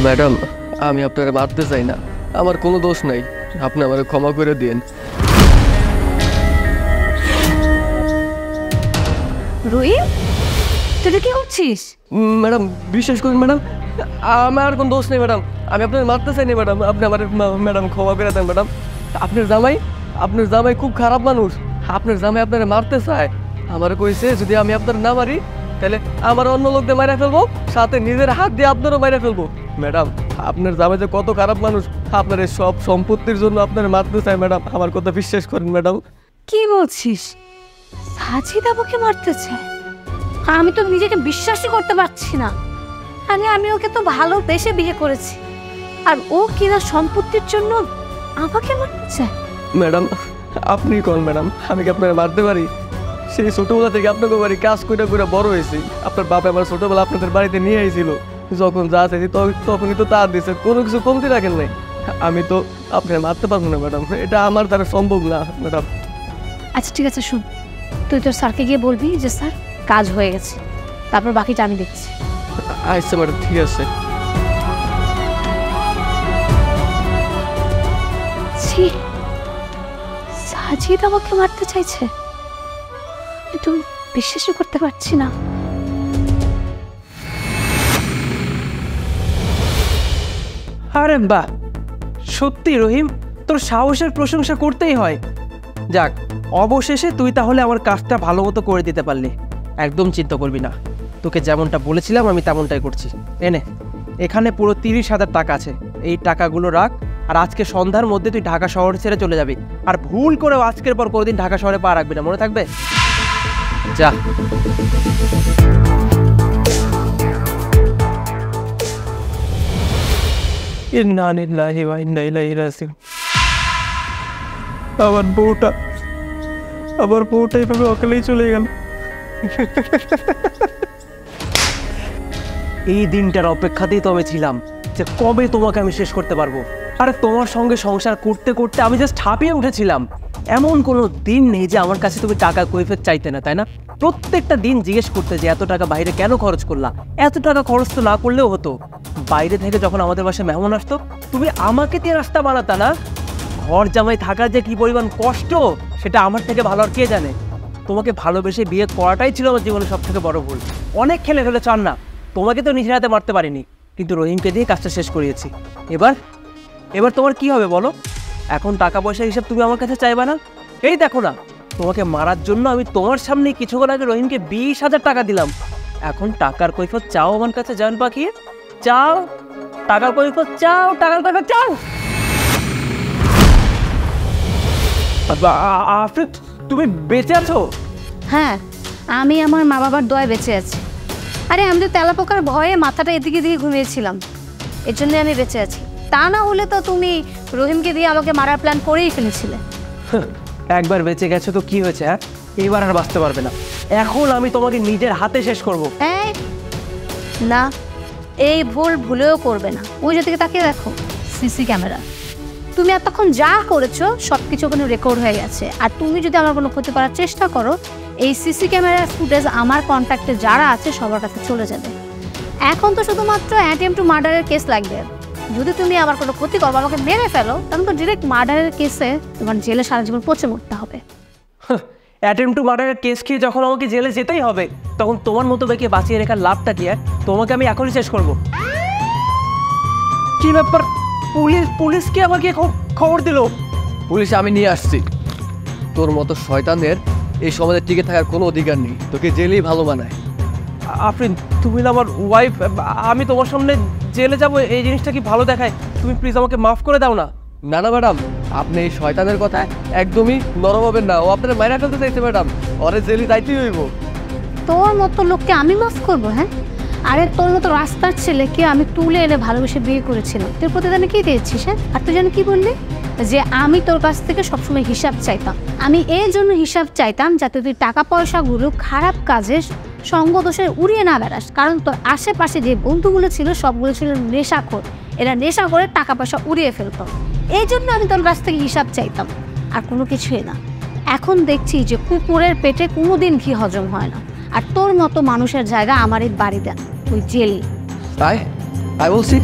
Madam, আমি আপনারা মারতে চাই না, আমার কোনো দোষ নাই, আপনি আমাকে ক্ষমা করে দিন। রহিম, তুই কি করছিস? ম্যাডাম বিশ্বাস করুন ম্যাডাম, আমার কোনো দোষ নেই ম্যাডাম, আমি আপনাকে মারতে চাইনি ম্যাডাম, আপনি আমার ম্যাডাম ক্ষমা করে দেন ম্যাডাম। আপনার জামাই খুব খারাপ মানুষ, আপনার জামাই আপনারা মারতে চায়, আমার কইছে যদি আমি আপনার না মারি তাহলে আমার অন্য লোক দিয়ে মারা ফেলবো, সাথে নিজের হাত দিয়ে আপনারও মারা ফেলবো। ম্যাডাম, আপনার জামাই যে কত খারাপ মানুষ, আপনার এই সব সম্পত্তির জন্য আপনার মারতে চায় ম্যাডাম, আমার কথা বিশ্বাস করেন ম্যাডাম। কি বলছিস? সাজিদ আমাকে মারতে চায়? আমি তো নিজেকে বিশ্বাসই করতে পারছি না। আমি ওকে তো ভালোবেসে বিয়ে করেছি, আর ও কিনা সম্পত্তির জন্য আমাকে মারতে চায়? ম্যাডাম আপনি কোন ম্যাডাম, আমি কি আপনারা মারতে পারি? সেই ছোটবেলা থেকে আপনাদের বাড়ি কাজ করে করে বড় হয়েছি, আপনার বাবা আমার ছোটবেলা আপনাদের বাড়িতে নিয়ে আইছিল, যখন যা চাইছি তখনই তো তা দিয়েছে, কোনো কিছু কমতি রাখেন নাই। আমি তো আপনার মারতে পারবো না ম্যাডাম, এটা আমার দ্বারা সম্ভব না ম্যাডাম। আচ্ছা ঠিক আছে, শুন, তুই তোর স্যারকে গিয়ে বলবি যে স্যার কাজ হয়ে গেছে, তারপর বাকিটা আমি দেখছি। আচ্ছা ম্যাডাম, ঠিক আছে। সাজিদ আমাকে মারতে চাইছে, কিন্তু বিশ্বাসই করতে পারছি না। আরে বাহ, সত্যি রহিম, তোর সাহসের প্রশংসা করতেই হয়। যাক, অবশেষে তুই তাহলে আমার কাজটা ভালো মতো করে দিতে পারলি। একদম চিন্তা করবি না, তোকে যেমনটা বলেছিলাম আমি তেমনটাই করছি। এনে, এখানে পুরো 30,000 টাকা আছে, এই টাকাগুলো রাখ, আর আজকে সন্ধ্যার মধ্যে তুই ঢাকা শহর ছেড়ে চলে যাবি, আর ভুল করেও আজকের পর কোনোদিন ঢাকা শহরে পা রাখবি না, মনে থাকবে? যা। আমার বউটা এভাবে অকেলেই চলে গেল। এই দিনটার অপেক্ষাতেই তো আমি ছিলাম যে কবে তোমাকে আমি শেষ করতে পারবো। আরে তোমার সঙ্গে সংসার করতে করতে আমি জাস্ট হাঁপিয়ে উঠেছিলাম। এমন কোনো দিন নেই যে আমার কাছে তুমি টাকা কৈফিয়ত চাইতে না, তাই না? প্রত্যেকটা দিন জিজ্ঞেস করতে যে এত টাকা বাইরে কেন খরচ করলা, এত টাকা খরচ তো না করলেও হতো। বাইরে থেকে যখন আমাদের বাসায় মেহমান আসতো, তুমি আমাকে দিয়ে রাস্তা বানাতা না? ঘর জামাই থাকার যে কি পরিমাণ কষ্ট, সেটা আমার থেকে ভালো আর কে জানে। তোমাকে ভালোবেসে বিয়ে করাটাই ছিল আমার জীবনের সব থেকে বড় ভুল। অনেক খেলে ফেলে চান না, তোমাকে তো নিজের হাতে মারতে পারিনি, কিন্তু রহিমকে দিয়ে কাজটা শেষ করিয়েছি। এবার তোমার কি হবে বলো? এখন টাকা পয়সা হিসাব তুমি আমার কাছে চাইবা না? এই দেখো না, তোমাকে মারার জন্য আমি তোমার সামনে কিছুক্ষণ আগে রহিমকে 20,000 টাকা দিলাম। এখন টাকার কৈফিয়ত চাও আমার কাছে, জান পাখিয়ে? চাও টাকার কৈফিয়ত? চাও টাকার কৈফিয়ত? চাও? আফরিন, তুমি বেঁচে আছো? হ্যাঁ, আমি আমার মা বাবার দয়ায় বেঁচে আছি। আরে আমি তো তেলাপোকার ভয়ে মাথাটা এদিকে দিকে ঘুমিয়েছিলাম, এর জন্য আমি বেঁচে আছি। তা না হলে তো তুমি রহিমকে দিয়ে আমাকে মারার প্ল্যান করেই ফেলেছিলে। একবার বেঁচে গেছো তো কি হয়েছে? হ্যাঁ, এইবার আর বাঁচতে পারবে না। এখন আমি তোমাকে নিজের হাতে শেষ করব। না, এই ভুল ভুলেও করবে না। ওই যেদিকে তাকিয়ে দেখো, সিসি ক্যামেরা। তুমি এতক্ষণ যা করেছো সবকিছু ওখানে রেকর্ড হয়ে গেছে, আর তুমি যদি আমার কোনো ক্ষতি করার চেষ্টা করো, এই সিসি ক্যামেরার ফুটেজ আমার কন্ট্যাক্টে যারা আছে সবার কাছে চলে যাবে। এখন তো শুধুমাত্র অ্যাটেম্পট টু মার্ডারের কেস লাগবে। যদি তুমি আমার কোনো ক্ষতি করো, আমাকে মেরে ফেলো, তখন তো ডিরেক্ট মার্ডারের কেসে তোমার জেলে সারা জীবন পচে মরতে হবে। অ্যাটেম্পট টু মার্ডারের কেস খেয়ে যখন আমাকে জেলে যেতেই হবে, তখন তোমার মতো বেঁকে বাঁচিয়ে রেখার লাভটা কি? তোমাকে আমি এখনই শেষ করব। কি ব্যাপার? পুলিশকে আমাকে খবর দিল? পুলিশ আমি নিয়ে আসছি। তোর মতো শয়তানের এই সমাজে টিকে থাকার কোনো অধিকার নেই, তোকে জেলেই ভালো বানায়। আফরিন, তুমি না আমার ওয়াইফ, আমি তোমার সামনে জেলে যাব এই জিনিসটা কি ভালো দেখায়? তুমি প্লিজ আমাকে মাফ করে দাও না। না না ম্যাডাম, আপনি এই শয়তানের কথায় একদমই নরম হবেন না। ও আপনারা মাইরা ফেলতে চাইছে ম্যাডাম, ওরে জেলে যাইতেই হইব। তোর মতো লোককে আমি মাফ করবো? হ্যাঁ, আরে তোর মতো রাস্তার ছেলেকে আমি তুলে এনে ভালোবেসে বিয়ে করেছিলাম, তোর প্রতিদানে কি দিয়েছিস? হ্যাঁ, আর তুই যেন কি বললি যে আমি তোর কাছ থেকে সবসময় হিসাব চাইতাম। আমি এই জন্য হিসাব চাইতাম যাতে তুই টাকা পয়সাগুলো খারাপ কাজে সঙ্গ দোষে উড়িয়ে না বেড়াস, কারণ তোর আশেপাশে যে বন্ধুগুলো ছিল সবগুলো ছিল নেশাখোর। এরা নেশা করে টাকা পয়সা উড়িয়ে ফেলতো, এই জন্য আমি তোর কাছ থেকে হিসাব চাইতাম, আর কোনো কিছুই না। এখন দেখছি যে কুকুরের পেটে কোনোদিন ঘি হজম হয় না, আর তোর মতো মানুষের জায়গা আমার এই বাড়ি দেন, তুই জেলে। তাই বলছি।